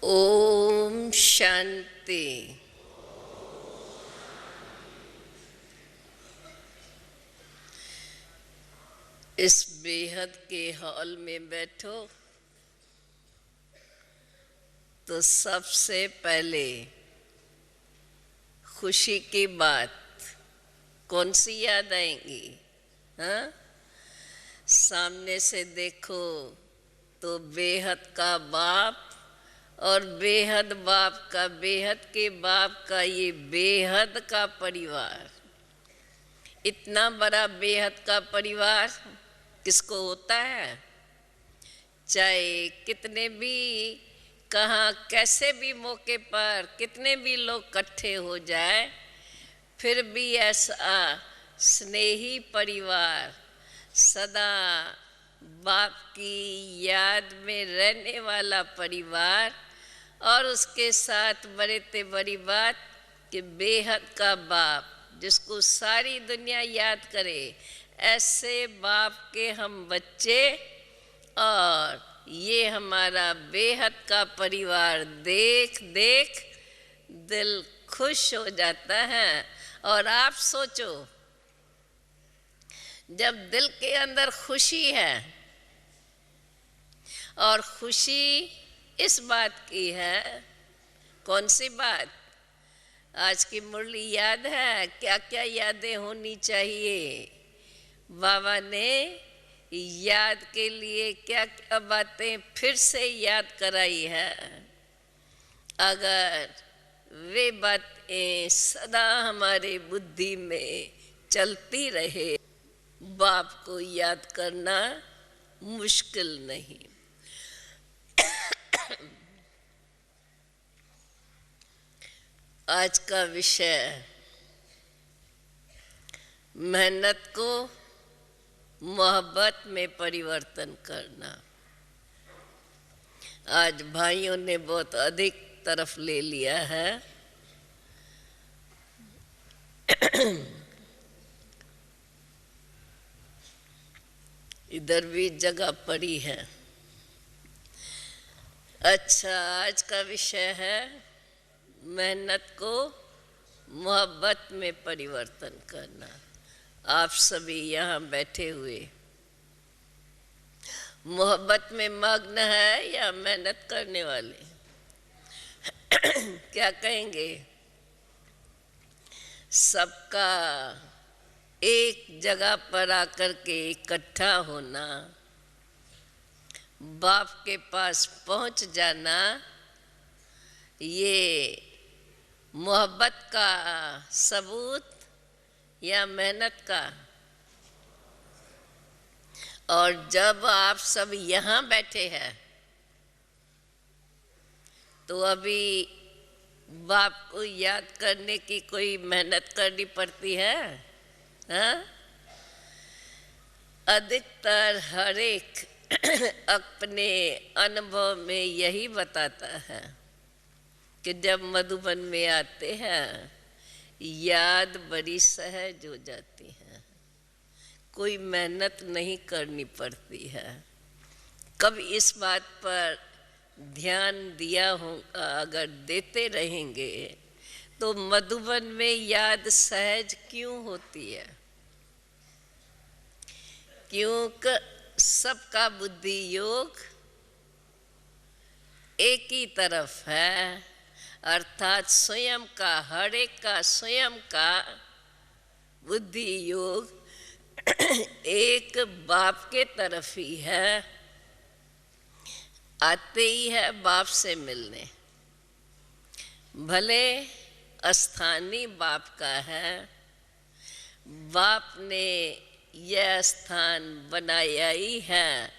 ओम शांति। इस बेहद के हॉल में बैठो तो सबसे पहले खुशी की बात कौन सी याद आएंगी? हाँ, सामने से देखो तो बेहद का बाप और बेहद बाप का, बेहद के बाप का ये बेहद का परिवार। इतना बड़ा बेहद का परिवार किसको होता है? चाहे कितने भी, कहाँ, कैसे भी मौके पर कितने भी लोग इकट्ठे हो जाए, फिर भी ऐसा स्नेही परिवार, सदा बाप की याद में रहने वाला परिवार, और उसके साथ बड़े ते बड़ी बात कि बेहद का बाप जिसको सारी दुनिया याद करे, ऐसे बाप के हम बच्चे। और ये हमारा बेहद का परिवार देख देख दिल खुश हो जाता है। और आप सोचो, जब दिल के अंदर खुशी है, और खुशी इस बात की है, कौन सी बात? आज की मुरली याद है? क्या क्या यादें होनी चाहिए? बाबा ने याद के लिए क्या क्या बातें फिर से याद कराई है। अगर वे बातें सदा हमारे बुद्धि में चलती रहे, बाप को याद करना मुश्किल नहीं। आज का विषय मेहनत को मोहब्बत में परिवर्तन करना। आज भाइयों ने बहुत अधिक तरफ ले लिया है। इधर भी जगह पड़ी है। अच्छा, आज का विषय है मेहनत को मोहब्बत में परिवर्तन करना। आप सभी यहाँ बैठे हुए मोहब्बत में मग्न है या मेहनत करने वाले? क्या कहेंगे? सबका एक जगह पर आकर के इकट्ठा होना, बाप के पास पहुंच जाना, ये मोहब्बत का सबूत या मेहनत का? और जब आप सब यहाँ बैठे हैं तो अभी बाप को याद करने की कोई मेहनत करनी पड़ती है? हाँ? अधिकतर हर एक अपने अनुभव में यही बताता है कि जब मधुबन में आते हैं याद बड़ी सहज हो जाती है, कोई मेहनत नहीं करनी पड़ती है। कब इस बात पर ध्यान दिया होगा? अगर देते रहेंगे तो मधुबन में याद सहज क्यों होती है? क्योंकि सबका बुद्धि योग एक ही तरफ है, अर्थात स्वयं का, हर एक का स्वयं का बुद्धि योग एक बाप के तरफ ही है। आते ही है बाप से मिलने, भले स्थानीय बाप का है। बाप ने यह स्थान बनाया ही है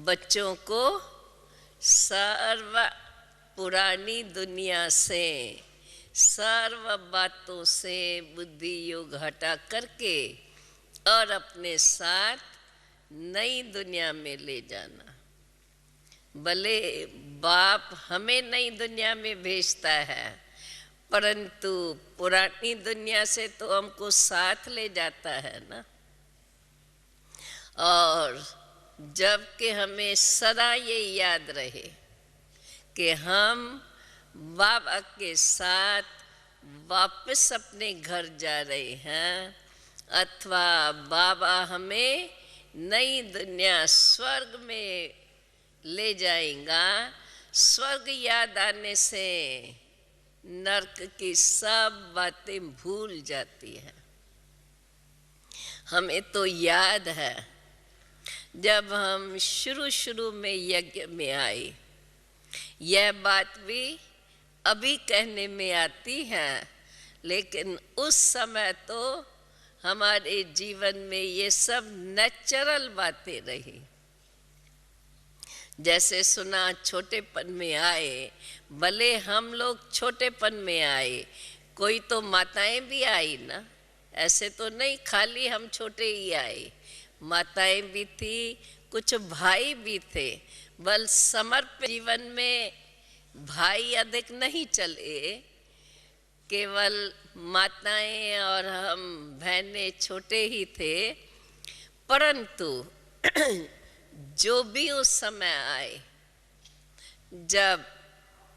बच्चों को सर्व पुरानी दुनिया से, सर्व बातों से बुद्धि योग हटा करके और अपने साथ नई दुनिया में ले जाना। भले बाप हमें नई दुनिया में भेजता है, परंतु पुरानी दुनिया से तो हमको साथ ले जाता है ना। और जबकि हमें सदा ये याद रहे कि हम बाबा के साथ वापस अपने घर जा रहे हैं, अथवा बाबा हमें नई दुनिया स्वर्ग में ले जाएगा। स्वर्ग याद आने से नरक की सब बातें भूल जाती हैं। हमें तो याद है जब हम शुरू में यज्ञ में आए, यह बात भी अभी कहने में आती है, लेकिन उस समय तो हमारे जीवन में ये सब नेचुरल बातें रही। जैसे सुना छोटेपन में आए, भले हम लोग छोटेपन में आए, कोई तो माताएं भी आई ना, ऐसे तो नहीं खाली हम छोटे ही आए, माताएं भी थी, कुछ भाई भी थे। बल समर्पित जीवन में भाई अधिक नहीं चले, केवल माताएं और हम बहनें छोटे ही थे। परंतु जो भी उस समय आए, जब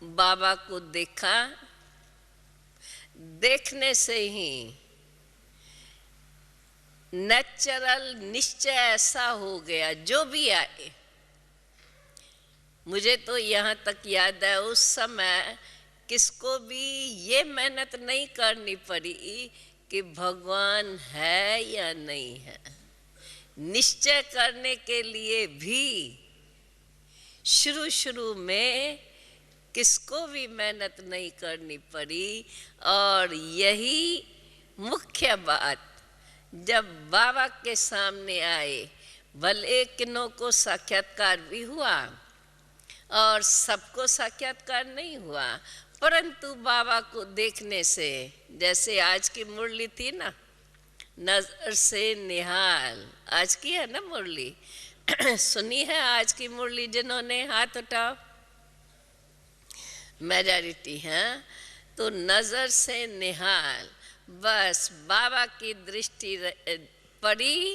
बाबा को देखा, देखने से ही नेचुरल निश्चय ऐसा हो गया, जो भी आए। मुझे तो यहाँ तक याद है उस समय किसको भी ये मेहनत नहीं करनी पड़ी कि भगवान है या नहीं है। निश्चय करने के लिए भी शुरू में किसको भी मेहनत नहीं करनी पड़ी। और यही मुख्य बात जब बाबा के सामने आए, भले किन्हों को साक्षात्कार भी हुआ और सबको साक्षात्कार नहीं हुआ, परंतु बाबा को देखने से, जैसे आज की मुरली थी ना, नजर से निहाल, आज की है ना मुरली सुनी है आज की मुरली? जिन्होंने हाथ उठाओ, मेजॉरिटी है। तो नजर से निहाल, बस बाबा की दृष्टि पड़ी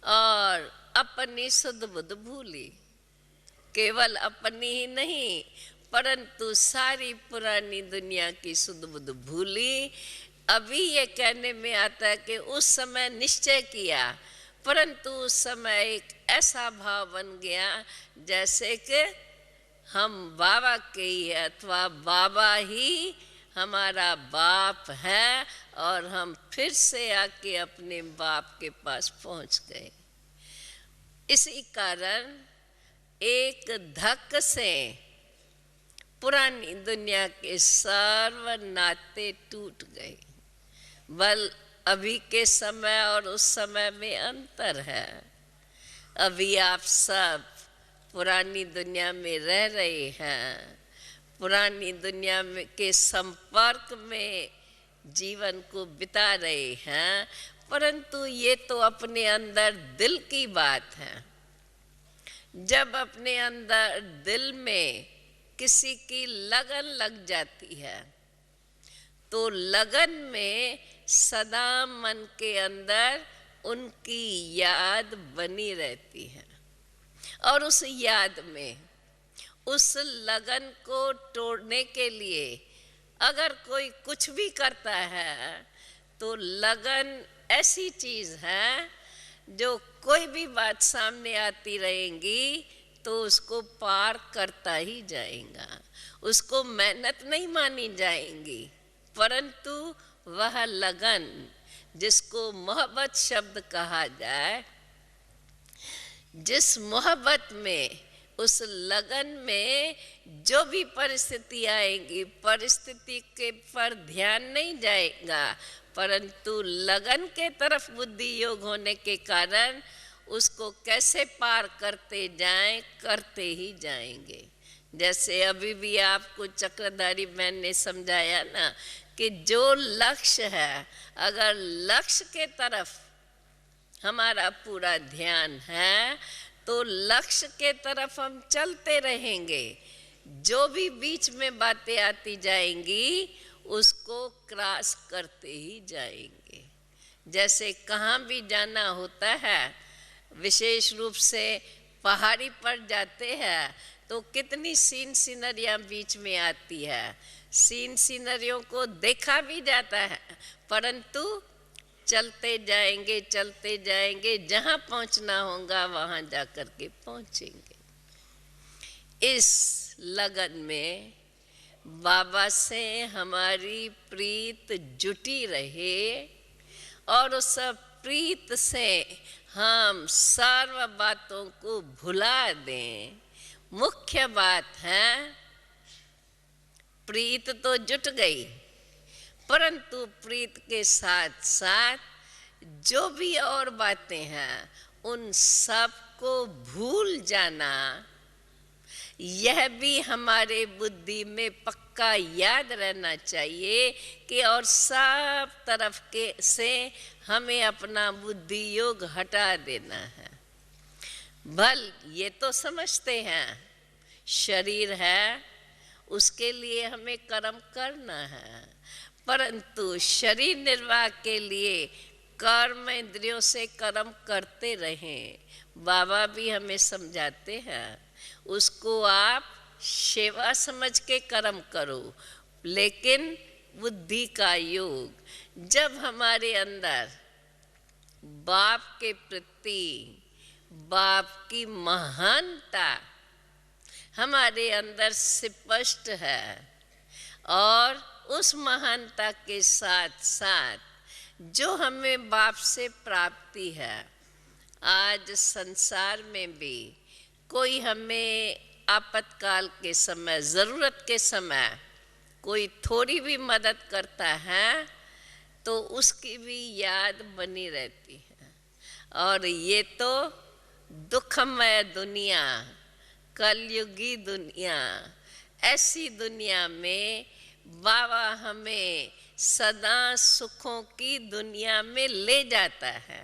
और अपनी सुध बुध भूली। केवल अपनी ही नहीं, परंतु सारी पुरानी दुनिया की सुध बुध भूली। अभी ये कहने में आता है कि उस समय निश्चय किया, परंतु उस समय एक ऐसा भाव बन गया जैसे कि हम बाबा के ही है, अथवा बाबा ही हमारा बाप है, और हम फिर से आके अपने बाप के पास पहुंच गए। इसी कारण एक धक से पुरानी दुनिया के सर्व नाते टूट गए। बल अभी के समय और उस समय में अंतर है। अभी आप सब पुरानी दुनिया में रह रहे हैं, पुरानी दुनिया में के संपर्क में जीवन को बिता रहे हैं, परंतु ये तो अपने अंदर दिल की बात है। जब अपने अंदर दिल में किसी की लगन लग जाती है, तो लगन में सदा मन के अंदर उनकी याद बनी रहती है। और उस याद में, उस लगन को तोड़ने के लिए अगर कोई कुछ भी करता है, तो लगन ऐसी चीज़ है जो कोई भी बात सामने आती रहेंगी तो उसको पार करता ही जाएगा। उसको मेहनत नहीं मानी जाएंगी, परंतु वह लगन जिसको मोहब्बत शब्द कहा जाए, जिस मोहब्बत में, उस लगन में जो भी परिस्थिति आएगी, परिस्थिति के पर ध्यान नहीं जाएगा, परंतु लगन के तरफ बुद्धि योग होने के कारण उसको कैसे पार करते जाएं, करते ही जाएंगे। जैसे अभी भी आपको चक्रधारी बहन ने समझाया ना कि जो लक्ष्य है, अगर लक्ष्य के तरफ हमारा पूरा ध्यान है तो लक्ष्य के तरफ हम चलते रहेंगे। जो भी बीच में बातें आती जाएंगी उसको क्रॉस करते ही जाएंगे। जैसे कहाँ भी जाना होता है, विशेष रूप से पहाड़ी पर जाते हैं तो कितनी सीन सीनरियाँ बीच में आती है। सीन सीनरियों को देखा भी जाता है, परंतु चलते जाएंगे, जहाँ पहुँचना होगा वहाँ जा कर के पहुँचेंगे। इस लगन में बाबा से हमारी प्रीत जुटी रहे और उस प्रीत से हम सर्व बातों को भुला दें। मुख्य बात है प्रीत तो जुट गई, परंतु प्रीत के साथ साथ जो भी और बातें हैं उन सब को भूल जाना, यह भी हमारे बुद्धि में पक्का याद रहना चाहिए कि और सब तरफ के से हमें अपना बुद्धि योग हटा देना है। भल ये तो समझते हैं शरीर है, उसके लिए हमें कर्म करना है, परंतु शरीर निर्वाह के लिए कर्म इंद्रियों से कर्म करते रहें। बाबा भी हमें समझाते हैं, उसको आप सेवा समझ के कर्म करो, लेकिन बुद्धि का योग। जब हमारे अंदर बाप के प्रति बाप की महानता हमारे अंदर स्पष्ट है और उस महानता के साथ साथ जो हमें बाप से प्राप्ति है, आज संसार में भी कोई हमें आपातकाल के समय, ज़रूरत के समय कोई थोड़ी भी मदद करता है तो उसकी भी याद बनी रहती है। और ये तो दुखमय दुनिया, कलयुगी दुनिया, ऐसी दुनिया में बाबा हमें सदा सुखों की दुनिया में ले जाता है।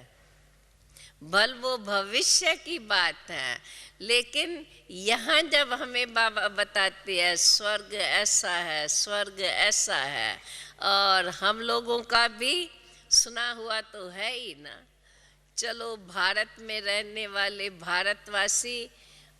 भल वो भविष्य की बात है, लेकिन यहाँ जब हमें बाबा बताते हैं स्वर्ग ऐसा है, स्वर्ग ऐसा है, और हम लोगों का भी सुना हुआ तो है ही ना। चलो भारत में रहने वाले भारतवासी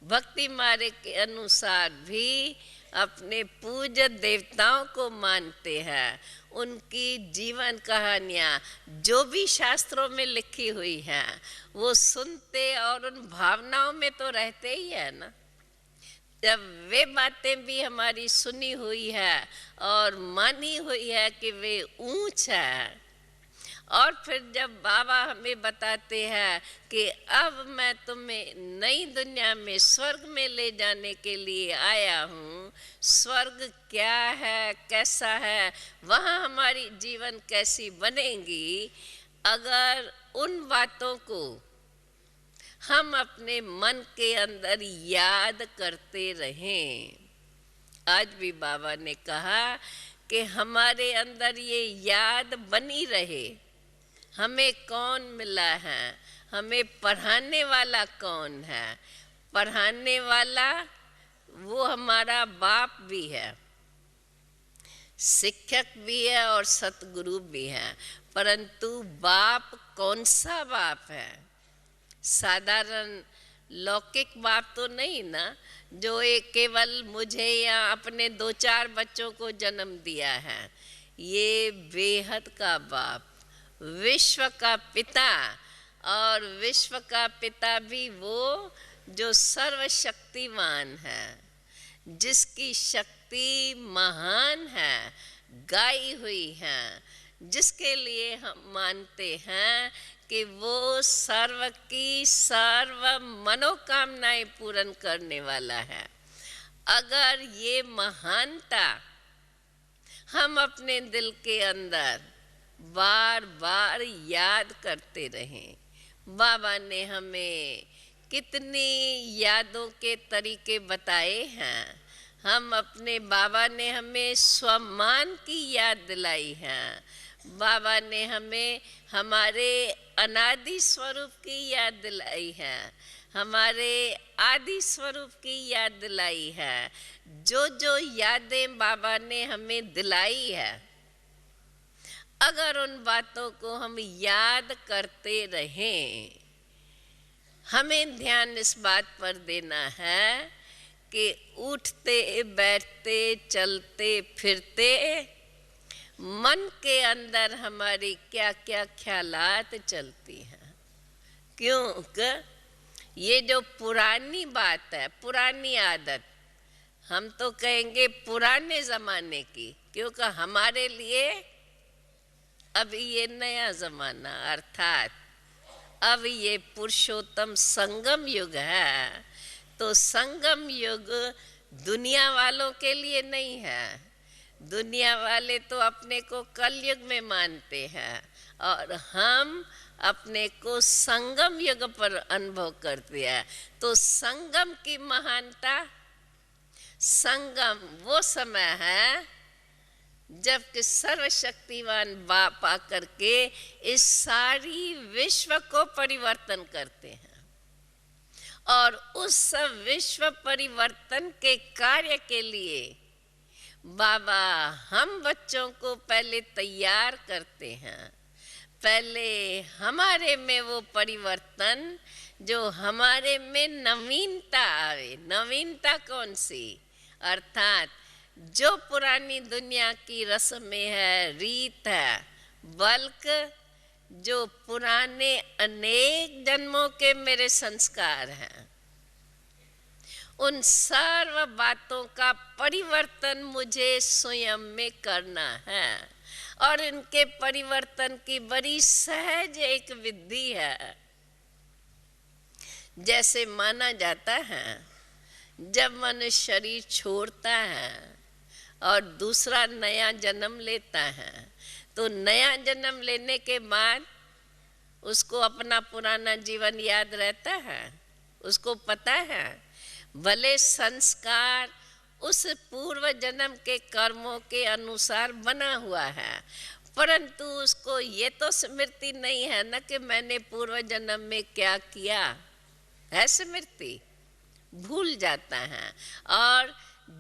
भक्ति मार्ग के अनुसार भी अपने पूज्य देवताओं को मानते हैं। उनकी जीवन कहानियाँ जो भी शास्त्रों में लिखी हुई हैं वो सुनते और उन भावनाओं में तो रहते ही है ना। जब वे बातें भी हमारी सुनी हुई है और मानी हुई है कि वे ऊंच है, और फिर जब बाबा हमें बताते हैं कि अब मैं तुम्हें नई दुनिया में स्वर्ग में ले जाने के लिए आया हूँ, स्वर्ग क्या है, कैसा है, वहाँ हमारी जीवन कैसी बनेगी, अगर उन बातों को हम अपने मन के अंदर याद करते रहें। आज भी बाबा ने कहा कि हमारे अंदर ये याद बनी रहे, हमें कौन मिला है, हमें पढ़ाने वाला कौन है। पढ़ाने वाला वो हमारा बाप भी है, शिक्षक भी है और सतगुरु भी है, परंतु बाप कौन सा बाप है? साधारण लौकिक बाप तो नहीं ना, जो एक केवल मुझे या अपने 2-4 बच्चों को जन्म दिया है। ये बेहद का बाप, विश्व का पिता, और विश्व का पिता भी वो जो सर्वशक्तिमान है, जिसकी शक्ति महान है, गाई हुई है, जिसके लिए हम मानते हैं कि वो सर्व की सर्व मनोकामनाएं पूर्ण करने वाला है। अगर ये महानता हम अपने दिल के अंदर बार बार याद करते रहें, बाबा ने हमें कितनी यादों के तरीके बताए हैं। हम अपने बाबा ने हमें स्वमान की याद दिलाई है, बाबा ने हमें हमारे अनादि स्वरूप की याद दिलाई है, हमारे आदि स्वरूप की याद दिलाई है। जो जो यादें बाबा ने हमें दिलाई है, अगर उन बातों को हम याद करते रहें, हमें ध्यान इस बात पर देना है कि उठते बैठते चलते फिरते मन के अंदर हमारी क्या क्या ख्यालात चलती हैं। क्योंकि ये जो पुरानी बात है, पुरानी आदत, हम तो कहेंगे पुराने ज़माने की, क्योंकि हमारे लिए अब ये नया ज़माना अर्थात अब ये पुरुषोत्तम संगम युग है। तो संगम युग दुनिया वालों के लिए नहीं है। दुनिया वाले तो अपने को कलयुग में मानते हैं और हम अपने को संगम युग पर अनुभव करते हैं। तो संगम की महानता, संगम वो समय है जबकि सर्वशक्तिवान बाप आकर के इस सारी विश्व को परिवर्तन करते हैं और उस सब विश्व परिवर्तन के कार्य के लिए बाबा हम बच्चों को पहले तैयार करते हैं। पहले हमारे में वो परिवर्तन जो हमारे में नवीनता आवे। नवीनता कौन सी? अर्थात जो पुरानी दुनिया की रस्में है, रीत है, बल्कि जो पुराने अनेक जन्मों के मेरे संस्कार हैं, उन सर्व बातों का परिवर्तन मुझे स्वयं में करना है। और इनके परिवर्तन की बड़ी सहज एक विधि है। जैसे माना जाता है जब मनुष्य शरीर छोड़ता है और दूसरा नया जन्म लेता है, तो नया जन्म लेने के बाद उसको अपना पुराना जीवन याद रहता है, उसको पता है। भले संस्कार उस पूर्व जन्म के कर्मों के अनुसार बना हुआ है, परंतु उसको ये तो स्मृति नहीं है न कि मैंने पूर्व जन्म में क्या किया है। स्मृति भूल जाता है और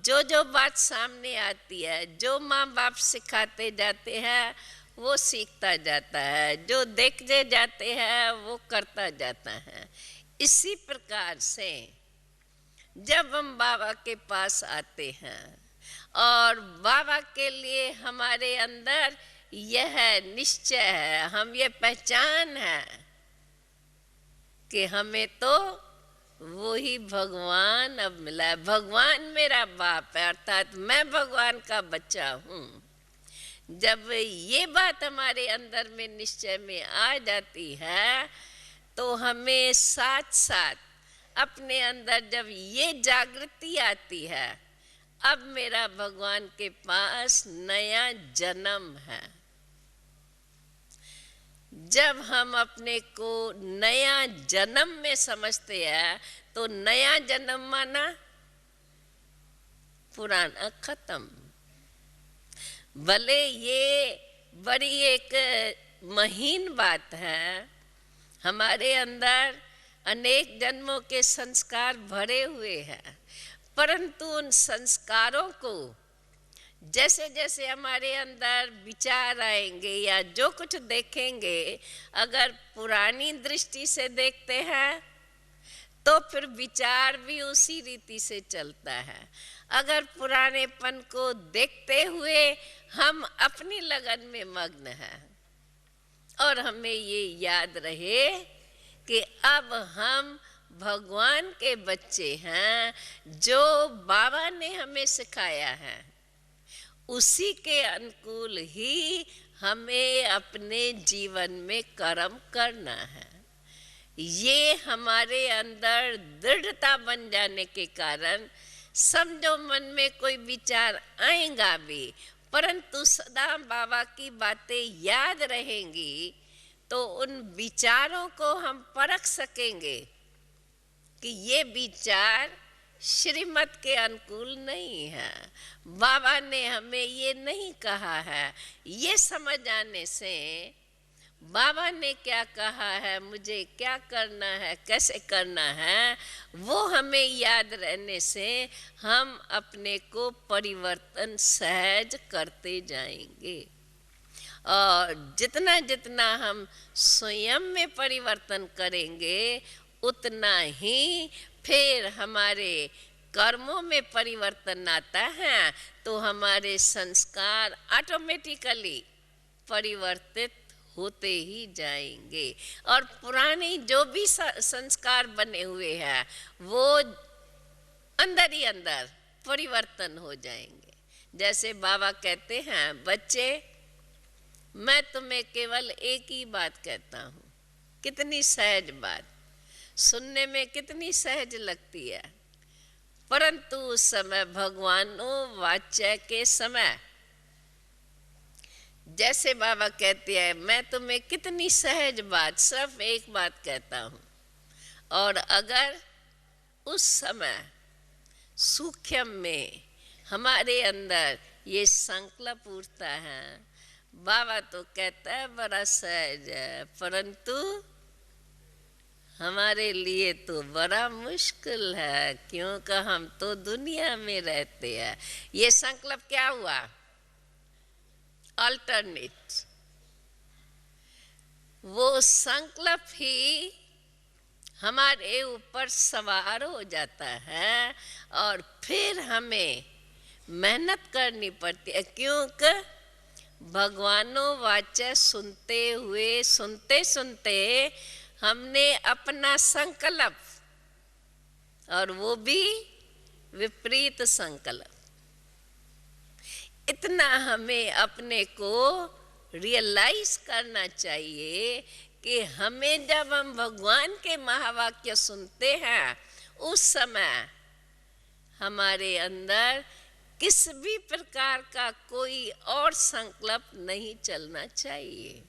जो बात सामने आती है, जो माँ बाप सिखाते जाते हैं वो सीखता जाता है, जो देखते जाते हैं वो करता जाता है। इसी प्रकार से जब हम बाबा के पास आते हैं और बाबा के लिए हमारे अंदर यह निश्चय है, हम ये पहचान है कि हमें तो वो ही भगवान अब मिला है। भगवान मेरा बाप है, अर्थात मैं भगवान का बच्चा हूँ। जब ये बात हमारे अंदर में निश्चय में आ जाती है तो हमें साथ साथ अपने अंदर जब ये जागृति आती है, अब मेरा भगवान के पास नया जन्म है। जब हम अपने को नया जन्म में समझते हैं तो नया जन्म माना पुराना खत्म। भले ये बड़ी एक महीन बात है, हमारे अंदर अनेक जन्मों के संस्कार भरे हुए हैं, परंतु उन संस्कारों को जैसे जैसे हमारे अंदर विचार आएंगे या जो कुछ देखेंगे, अगर पुरानी दृष्टि से देखते हैं तो फिर विचार भी उसी रीति से चलता है। अगर पुरानेपन को देखते हुए हम अपनी लगन में मग्न हैं और हमें ये याद रहे कि अब हम भगवान के बच्चे हैं, जो बाबा ने हमें सिखाया है उसी के अनुकूल ही हमें अपने जीवन में कर्म करना है। ये हमारे अंदर दृढ़ता बन जाने के कारण समझो मन में कोई विचार आएगा भी, परंतु सदा बाबा की बातें याद रहेंगी तो उन विचारों को हम परख सकेंगे कि ये विचार श्रीमत के अनुकूल नहीं है। बाबा ने हमें ये नहीं कहा है। ये समझ आने से बाबा ने क्या कहा है, मुझे क्या करना है, कैसे करना है, वो हमें याद रहने से हम अपने को परिवर्तन सहज करते जाएंगे। और जितना जितना हम स्वयं में परिवर्तन करेंगे उतना ही फिर हमारे कर्मों में परिवर्तन आता है तो हमारे संस्कार ऑटोमेटिकली परिवर्तित होते ही जाएंगे और पुराने जो भी संस्कार बने हुए हैं वो अंदर ही अंदर परिवर्तन हो जाएंगे। जैसे बाबा कहते हैं, बच्चे मैं तुम्हें केवल एक ही बात कहता हूँ। कितनी सहज बात, सुनने में कितनी सहज लगती है, परंतु उस समय भगवानों वाच्य के समय जैसे बाबा कहते हैं, मैं तुम्हें कितनी सहज बात, सिर्फ एक बात कहता हूँ, और अगर उस समय सूक्ष्म में हमारे अंदर ये संकल्प उठता है, बाबा तो कहता है बड़ा सहज है, परंतु हमारे लिए तो बड़ा मुश्किल है, क्योंकि हम तो दुनिया में रहते हैं। ये संकल्प क्या हुआ? अल्टरनेट। वो संकल्प ही हमारे ऊपर सवार हो जाता है और फिर हमें मेहनत करनी पड़ती है, क्योंकि भगवानों वाचा सुनते हुए सुनते सुनते हमने अपना संकल्प, और वो भी विपरीत संकल्प, इतना हमें अपने को रियलाइज करना चाहिए कि हमें जब हम भगवान के महावाक्य सुनते हैं उस समय हमारे अंदर किस भी प्रकार का कोई और संकल्प नहीं चलना चाहिए।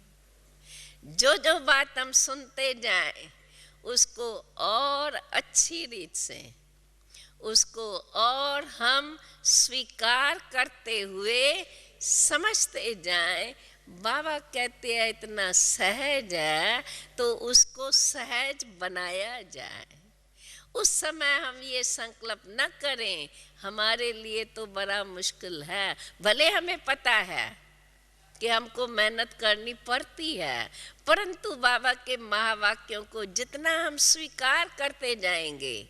जो जो बात हम सुनते जाएं उसको और अच्छी रीत से, उसको और हम स्वीकार करते हुए समझते जाएं। बाबा कहते हैं इतना सहज है तो उसको सहज बनाया जाए। उस समय हम ये संकल्प न करें, हमारे लिए तो बड़ा मुश्किल है। भले हमें पता है कि हमको मेहनत करनी पड़ती है, परंतु बाबा के महावाक्यों को जितना हम स्वीकार करते जाएंगे,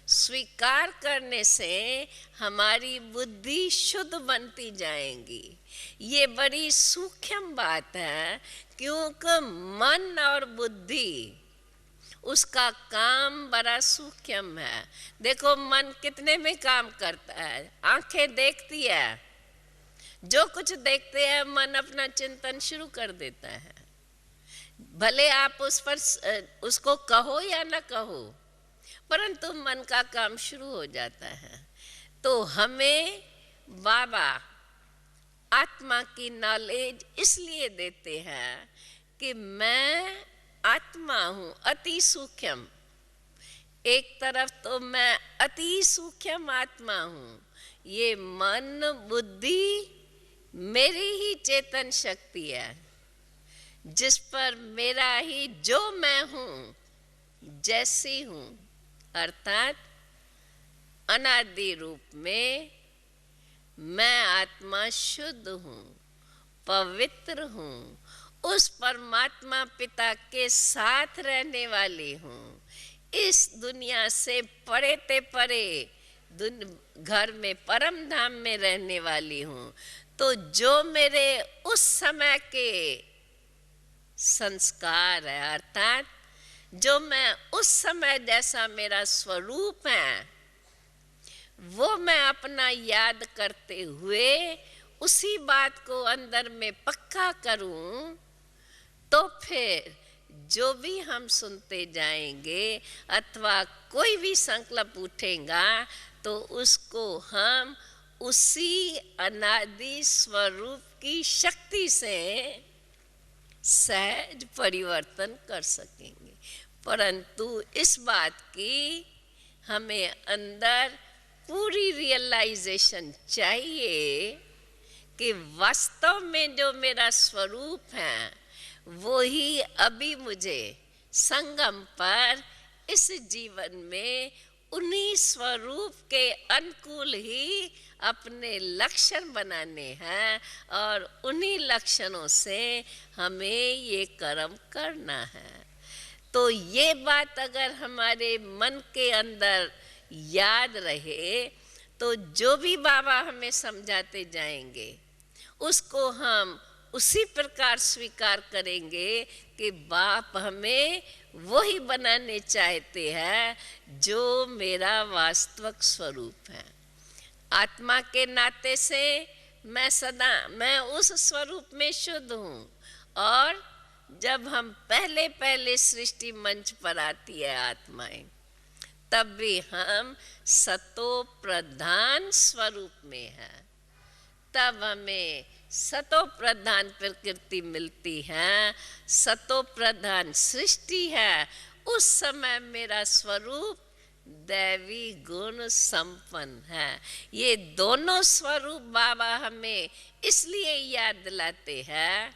स्वीकार करने से हमारी बुद्धि शुद्ध बनती जाएंगी। ये बड़ी सूक्ष्म बात है, क्योंकि मन और बुद्धि उसका काम बड़ा सूक्ष्म है। देखो मन कितने में काम करता है, आंखें देखती है, जो कुछ देखते हैं मन अपना चिंतन शुरू कर देता है। भले आप उस पर उसको कहो या न कहो, परंतु मन का काम शुरू हो जाता है। तो हमें बाबा आत्मा की नॉलेज इसलिए देते हैं कि मैं आत्मा हूँ, अति सूक्ष्म। एक तरफ तो मैं अति सूक्ष्म आत्मा हूँ, ये मन बुद्धि मेरी ही चेतन शक्ति है, जिस पर मेरा ही जो मैं हूँ जैसी हूँ, अर्थात अनादि रूप में मैं आत्मा शुद्ध हूँ, पवित्र हूँ, उस परमात्मा पिता के साथ रहने वाली हूँ। इस दुनिया से परे ते परे घर में परम धाम में रहने वाली हूँ। तो जो मेरे उस समय के संस्कार है, अर्थात जो मैं उस समय जैसा मेरा स्वरूप है, वो मैं अपना याद करते हुए उसी बात को अंदर में पक्का करूं, तो फिर जो भी हम सुनते जाएंगे अथवा कोई भी संकल्प उठेगा तो उसको हम उसी अनादि स्वरूप की शक्ति से सहज परिवर्तन कर सकेंगे। परंतु इस बात की हमें अंदर पूरी रियलाइजेशन चाहिए कि वास्तव में जो मेरा स्वरूप है वो ही अभी मुझे संगम पर इस जीवन में उन्हीं स्वरूप के अनुकूल ही अपने लक्षण बनाने हैं और उन्हीं लक्षणों से हमें ये कर्म करना है। तो ये बात अगर हमारे मन के अंदर याद रहे तो जो भी बाबा हमें समझाते जाएंगे उसको हम उसी प्रकार स्वीकार करेंगे कि बाप हमें वही बनाने चाहते हैं जो मेरा वास्तविक स्वरूप है। आत्मा के नाते से मैं उस स्वरूप में शुद्ध हूँ। और जब हम पहले सृष्टि मंच पर आती है आत्माएं, तब भी हम सतो प्रधान स्वरूप में हैं। तब हमें सतो प्रधान प्रकृति मिलती है, सतो प्रधान सृष्टि है। उस समय मेरा स्वरूप दैवी गुण संपन्न है। ये दोनों स्वरूप बाबा हमें इसलिए याद दिलाते हैं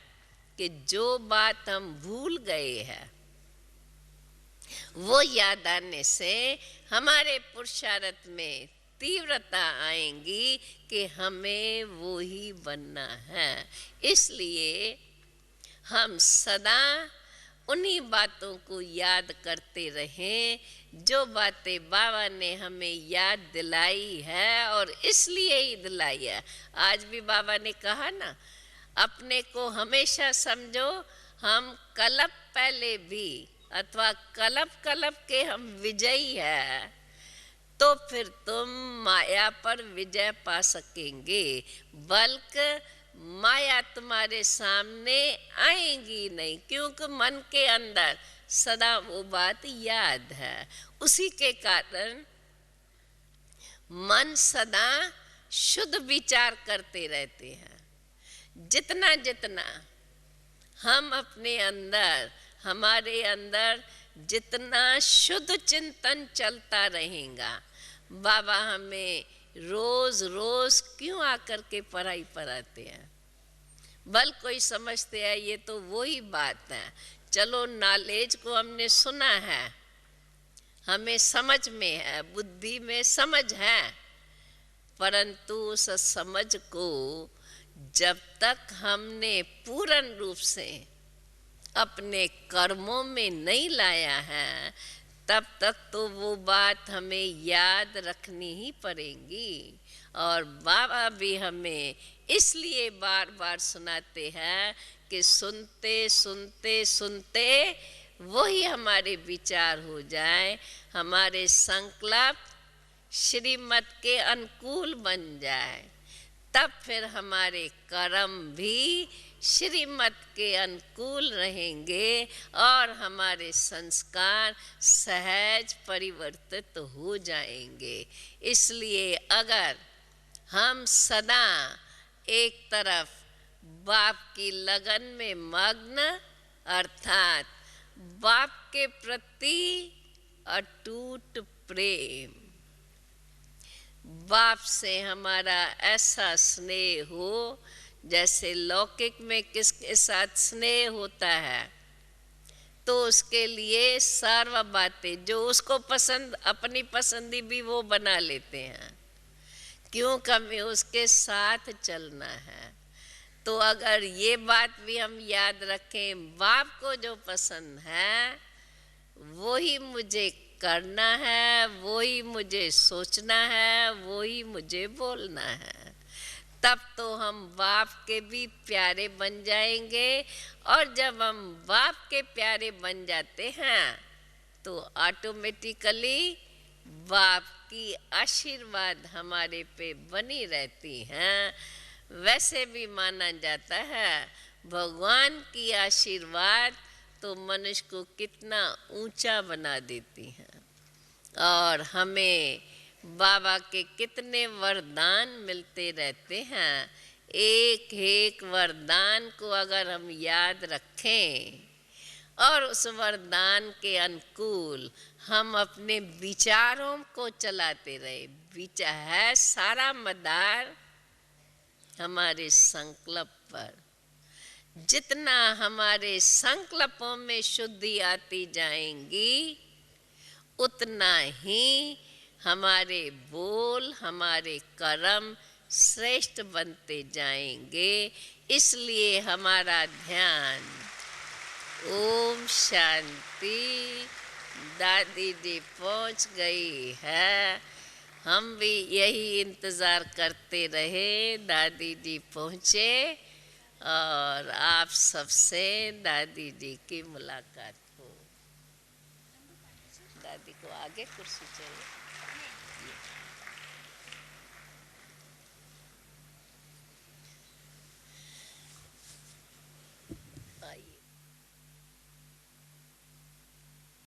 कि जो बात हम भूल गए हैं वो याद आने से हमारे पुरुषार्थ में तीव्रता आएंगी कि हमें वो ही बनना है। इसलिए हम सदा उन्हीं बातों को याद करते रहें जो बातें बाबा ने हमें याद दिलाई है, और इसलिए ही दिलाई है। आज भी बाबा ने कहा ना, अपने को हमेशा समझो हम कल्प पहले भी अथवा कल्प के हम विजयी है, तो फिर तुम माया पर विजय पा सकेंगे। बल्कि माया तुम्हारे सामने आएगी नहीं, क्योंकि मन के अंदर सदा वो बात याद है। उसी के कारण मन सदा शुद्ध विचार करते रहते हैं। जितना जितना हम अपने अंदर, हमारे अंदर जितना शुद्ध चिंतन चलता रहेगा, बाबा हमें रोज रोज क्यों आकर के पढ़ाई पढ़ाते हैं। बल कोई समझते हैं ये तो वही बात है, चलो नॉलेज को हमने सुना है, हमें समझ में है, बुद्धि में समझ है, परंतु उस समझ को जब तक हमने पूर्ण रूप से अपने कर्मों में नहीं लाया है, तब तक तो वो बात हमें याद रखनी ही पड़ेगी। और बाबा भी हमें इसलिए बार बार सुनाते हैं कि सुनते सुनते सुनते वही हमारे विचार हो जाए, हमारे संकल्प श्रीमत के अनुकूल बन जाए, तब फिर हमारे कर्म भी श्रीमत के अनुकूल रहेंगे और हमारे संस्कार सहज परिवर्तित हो जाएंगे। इसलिए अगर हम सदा एक तरफ बाप की लगन में मग्न, अर्थात बाप के प्रति अटूट प्रेम, बाप से हमारा ऐसा स्नेह हो जैसे लौकिक में किसके साथ स्नेह होता है, तो उसके लिए सर्व बातें जो उसको पसंद, अपनी पसंदी भी वो बना लेते हैं, क्यों हमें उसके साथ चलना है। तो अगर ये बात भी हम याद रखें, बाप को जो पसंद है वो ही मुझे करना है, वो ही मुझे सोचना है, वो ही मुझे बोलना है, तब तो हम बाप के भी प्यारे बन जाएंगे। और जब हम बाप के प्यारे बन जाते हैं तो ऑटोमेटिकली बाप की आशीर्वाद हमारे पे बनी रहती हैं। वैसे भी माना जाता है भगवान की आशीर्वाद तो मनुष्य को कितना ऊंचा बना देती हैं, और हमें बाबा के कितने वरदान मिलते रहते हैं। एक एक वरदान को अगर हम याद रखें और उस वरदान के अनुकूल हम अपने विचारों को चलाते रहे, विचार है सारा मदार हमारे संकल्प पर। जितना हमारे संकल्पों में शुद्धि आती जाएंगी, उतना ही हमारे बोल, हमारे कर्म श्रेष्ठ बनते जाएंगे। इसलिए हमारा ध्यान ओम शांति दादी जी पहुंच गई है। हम भी यही इंतज़ार करते रहे, दादी जी पहुँचे और आप सबसे दादी जी की मुलाकात हो। दादी को आगे कुर्सी चाहिए।